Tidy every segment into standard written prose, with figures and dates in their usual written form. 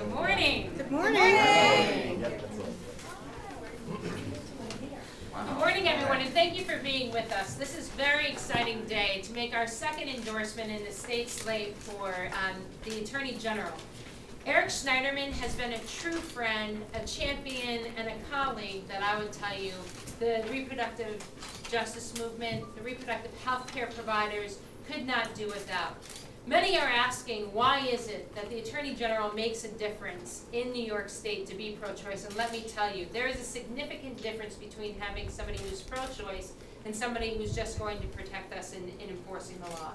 Good morning. Good morning. Good morning, everyone, and thank you for being with us. This is a very exciting day to make our second endorsement in the state slate for the Attorney General. Eric Schneiderman has been a true friend, a champion, and a colleague that I would tell you the reproductive justice movement, the reproductive health care providers could not do without. Many are asking, why is it that the Attorney General makes a difference in New York State to be pro-choice? And let me tell you, there is a significant difference between having somebody who's pro-choice and somebody who's just going to protect us in enforcing the law.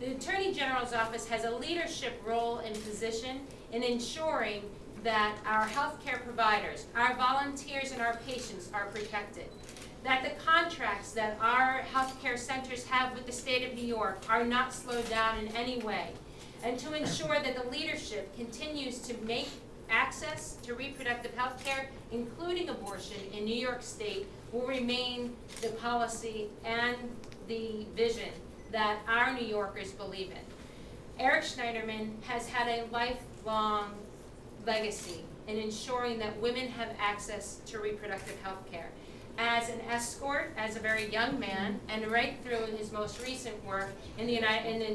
The Attorney General's office has a leadership role and position in ensuring that our healthcare providers, our volunteers, and our patients are protected. That the contracts that our healthcare centers have with the state of New York are not slowed down in any way. And to ensure that the leadership continues to make access to reproductive health care, including abortion in New York State, will remain the policy and the vision that our New Yorkers believe in. Eric Schneiderman has had a lifelong legacy in ensuring that women have access to reproductive health care. As an escort, as a very young man, and right through his most recent work in the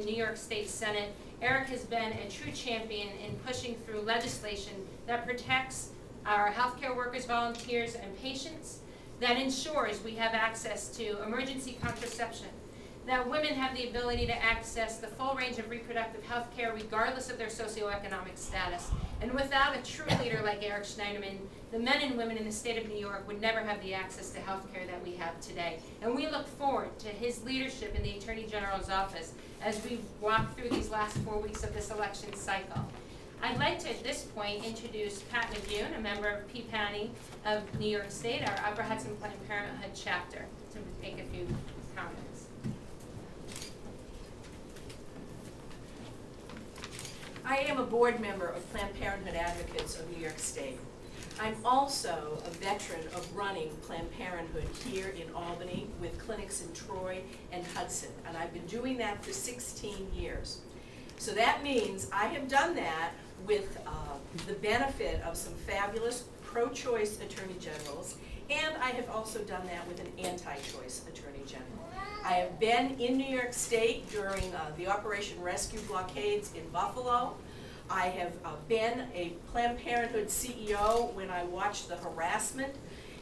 New York State Senate, Eric has been a true champion in pushing through legislation that protects our healthcare workers, volunteers, and patients, that ensures we have access to emergency contraception, that women have the ability to access the full range of reproductive health care regardless of their socioeconomic status. And without a true leader like Eric Schneiderman, the men and women in the state of New York would never have the access to health care that we have today. And we look forward to his leadership in the Attorney General's office as we walk through these last 4 weeks of this election cycle. I'd like to, at this point, introduce Pat McGune, a member of PPANY of New York State, our Upper Hudson Planned Parenthood chapter, to make a few comments. I am a board member of Planned Parenthood Advocates of New York State. I'm also a veteran of running Planned Parenthood here in Albany with clinics in Troy and Hudson, and I've been doing that for 16 years. So that means I have done that with the benefit of some fabulous pro-choice attorney generals, and I have also done that with an anti-choice attorney general. I have been in New York State during the Operation Rescue blockades in Buffalo. I have been a Planned Parenthood CEO when I watched the harassment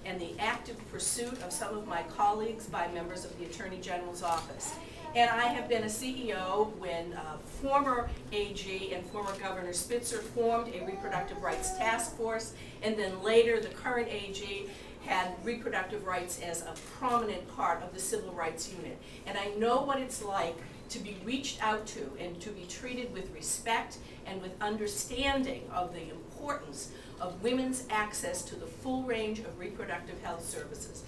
and the active pursuit of some of my colleagues by members of the Attorney General's office. And I have been a CEO when former AG and former Governor Spitzer formed a reproductive rights task force, and then later the current AG had reproductive rights as a prominent part of the civil rights unit. And I know what it's like to be reached out to and to be treated with respect and with understanding of the importance of women's access to the full range of reproductive health services,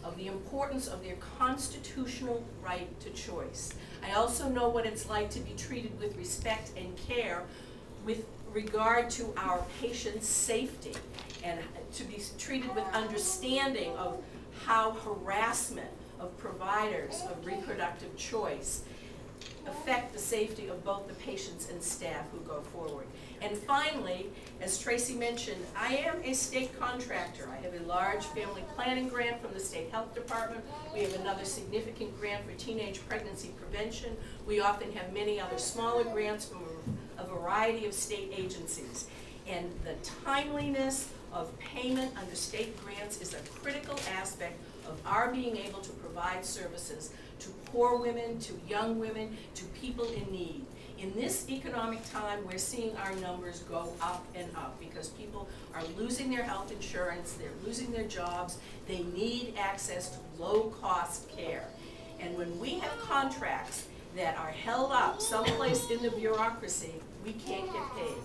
of the importance of their constitutional right to choice. I also know what it's like to be treated with respect and care with regard to our patients' safety, and to be treated with understanding of how harassment of providers of reproductive choice affect the safety of both the patients and staff who go forward. And finally, as Tracy mentioned, I am a state contractor. I have a large family planning grant from the State Health Department. We have another significant grant for teenage pregnancy prevention. We often have many other smaller grants from a variety of state agencies. And the timeliness of payment under state grants is a critical aspect of our being able to provide services to poor women, to young women, to people in need. In this economic time, we're seeing our numbers go up and up because people are losing their health insurance, they're losing their jobs, they need access to low-cost care. And when we have contracts that are held up someplace in the bureaucracy, we can't get paid.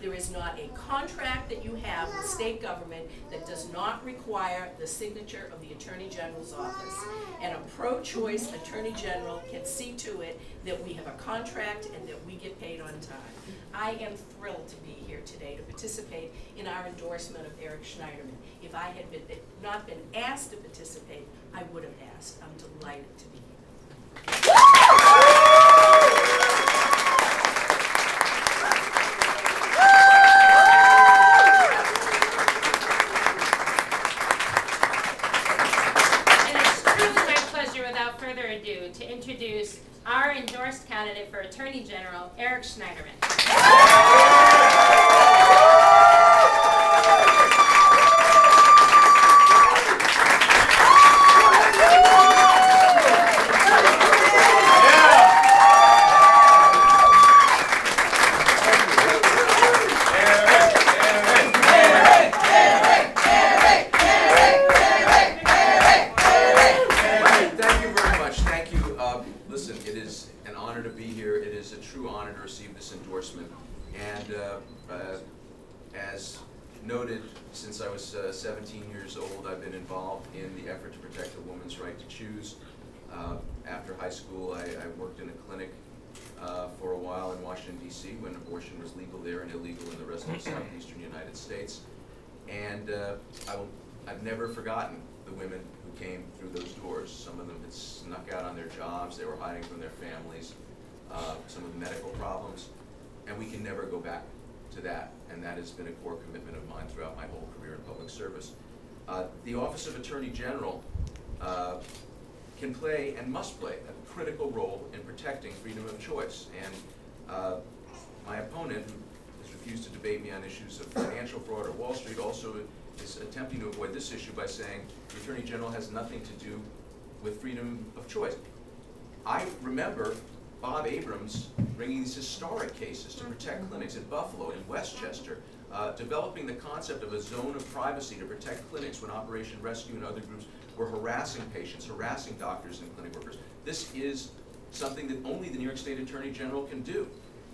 There is not a contract that you have with state government that does not require the signature of the Attorney General's office. And a pro-choice Attorney General can see to it that we have a contract and that we get paid on time. I am thrilled to be here today to participate in our endorsement of Eric Schneiderman. If I had not been asked to participate, I would have asked. I'm delighted to be here. As noted, since I was 17 years old, I've been involved in the effort to protect a woman's right to choose. After high school, I worked in a clinic for a while in Washington, D.C. when abortion was legal there and illegal in the rest of the southeastern United States. And I've never forgotten the women who came through those doors. Some of them had snuck out on their jobs, they were hiding from their families, some with medical problems, and we can never go back to that. And that has been a core commitment of mine throughout my whole career in public service. The Office of Attorney General can play and must play a critical role in protecting freedom of choice. And my opponent, who has refused to debate me on issues of financial fraud or Wall Street, also is attempting to avoid this issue by saying the Attorney General has nothing to do with freedom of choice. I remember Bob Abrams bringing these historic cases to protect clinics in Buffalo, in Westchester, developing the concept of a zone of privacy to protect clinics when Operation Rescue and other groups were harassing patients, harassing doctors and clinic workers. This is something that only the New York State Attorney General can do.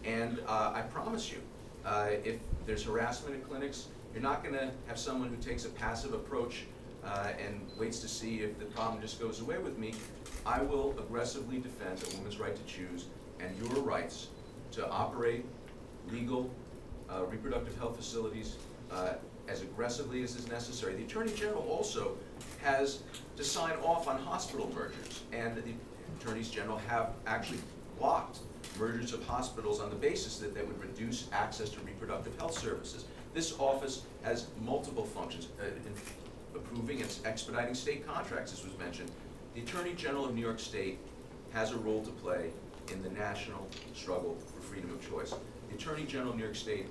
And I promise you, if there's harassment at clinics, you're not going to have someone who takes a passive approach and waits to see if the problem just goes away with me. I will aggressively defend a woman's right to choose and your rights to operate legal reproductive health facilities as aggressively as is necessary. The Attorney General also has to sign off on hospital mergers, and the Attorneys General have actually blocked mergers of hospitals on the basis that they would reduce access to reproductive health services. This office has multiple functions, approving and expediting state contracts, as was mentioned. The Attorney General of New York State has a role to play in the national struggle for freedom of choice. The Attorney General of New York State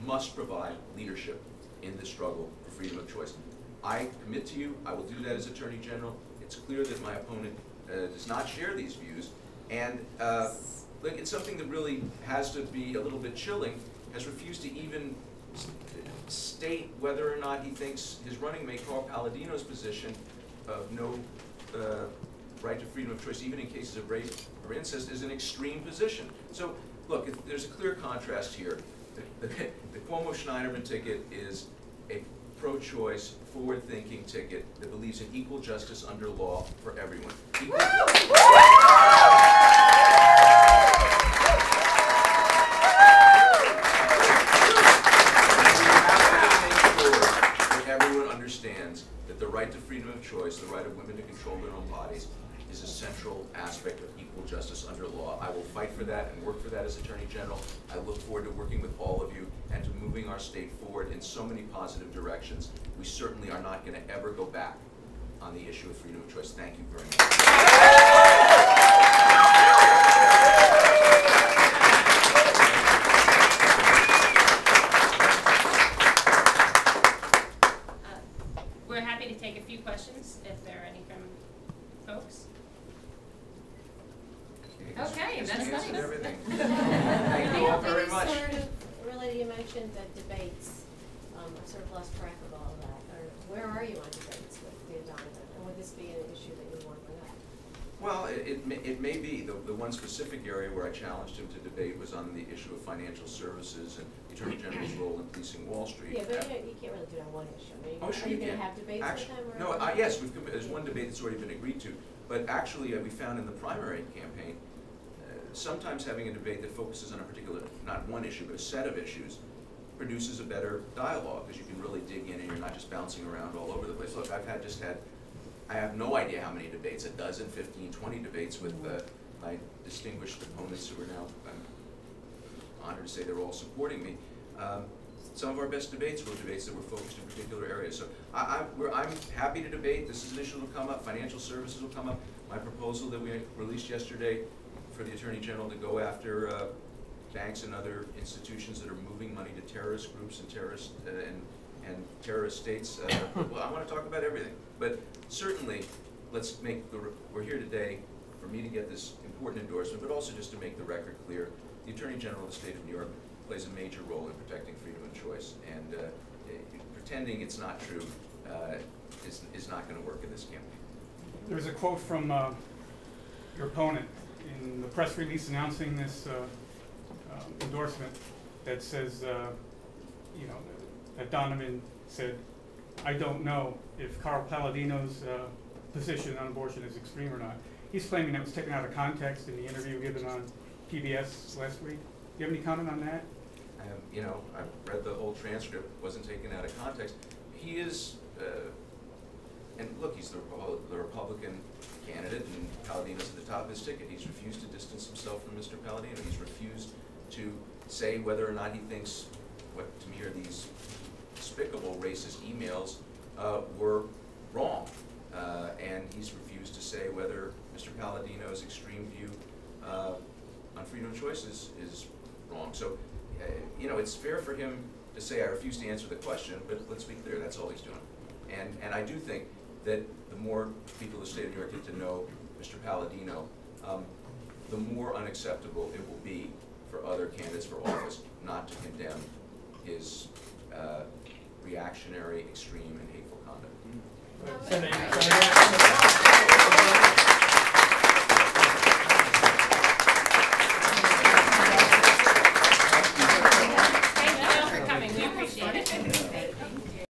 must provide leadership in the struggle for freedom of choice. I commit to you, I will do that as Attorney General. It's clear that my opponent does not share these views, and look, it's something that really has to be a little bit chilling, has refused to even state whether or not he thinks his running mate, Carl Palladino's position of no right to freedom of choice, even in cases of rape or incest, is an extreme position. So, look, there's a clear contrast here. The Cuomo-Schneiderman ticket is a pro-choice, forward-thinking ticket that believes in equal justice under law for everyone. Everyone understands that the right to freedom of choice, the right of women to control their own bodies, is a central aspect of equal justice under law. I will fight for that and work for that as Attorney General. I look forward to working with all of you and to moving our state forward in so many positive directions. We certainly are not going to ever go back on the issue of freedom of choice. Thank you very much. We're happy to take a few questions if there are any from folks. Okay, that's nice. Thank you all very much. Sort of related, you mentioned that debates. I've sort of lost track of all that. Where are you on debates with the Donovan? And would this be an issue that you want to bring up? Well, it may be. The one specific area where I challenged him to debate was on the issue of financial services and the Attorney General's role in policing Wall Street. Yeah, but you can't really do that on one issue. I mean, Oh, sure are you you going can. to have debates Actually, with them? no, yes, there's one debate that's already been agreed to. But actually, we found in the primary campaign, sometimes having a debate that focuses on a particular, not one issue, but a set of issues, produces a better dialogue, because you can really dig in and you're not just bouncing around all over the place. Look, I have no idea how many debates, 12, 15, 20 debates with my distinguished opponents who are now, I'm honored to say they're all supporting me. Some of our best debates were debates that were focused in particular areas. So I'm happy to debate. This is an issue that will come up. Financial services will come up. My proposal that we released yesterday for the Attorney General to go after banks and other institutions that are moving money to terrorist groups and terrorist states. Well, I want to talk about everything. But certainly, we're here today for me to get this important endorsement, but also just to make the record clear. The Attorney General of the State of New York plays a major role in protecting freedom of choice, and pretending it's not true is not going to work in this campaign. There's a quote from your opponent in the press release announcing this endorsement that says, Donovan said, I don't know if Carl Palladino's position on abortion is extreme or not. He's claiming that was taken out of context in the interview given on PBS last week. Do you have any comment on that? You know, I've read the whole transcript, wasn't taken out of context. He is, and look, he's the Republican candidate, and Palladino's at the top of his ticket. He's refused to distance himself from Mr. Palladino. He's refused to say whether or not he thinks what to me are these despicable racist emails were wrong. And he's refused to say whether Mr. Palladino's extreme view on freedom of choice is wrong. So, you know, it's fair for him to say, I refuse to answer the question, but let's be clear, that's all he's doing. And I do think that the more people in the state of New York get to know Mr. Palladino, the more unacceptable it will be for other candidates for office not to condemn his reactionary, extreme, and hateful conduct. Senator.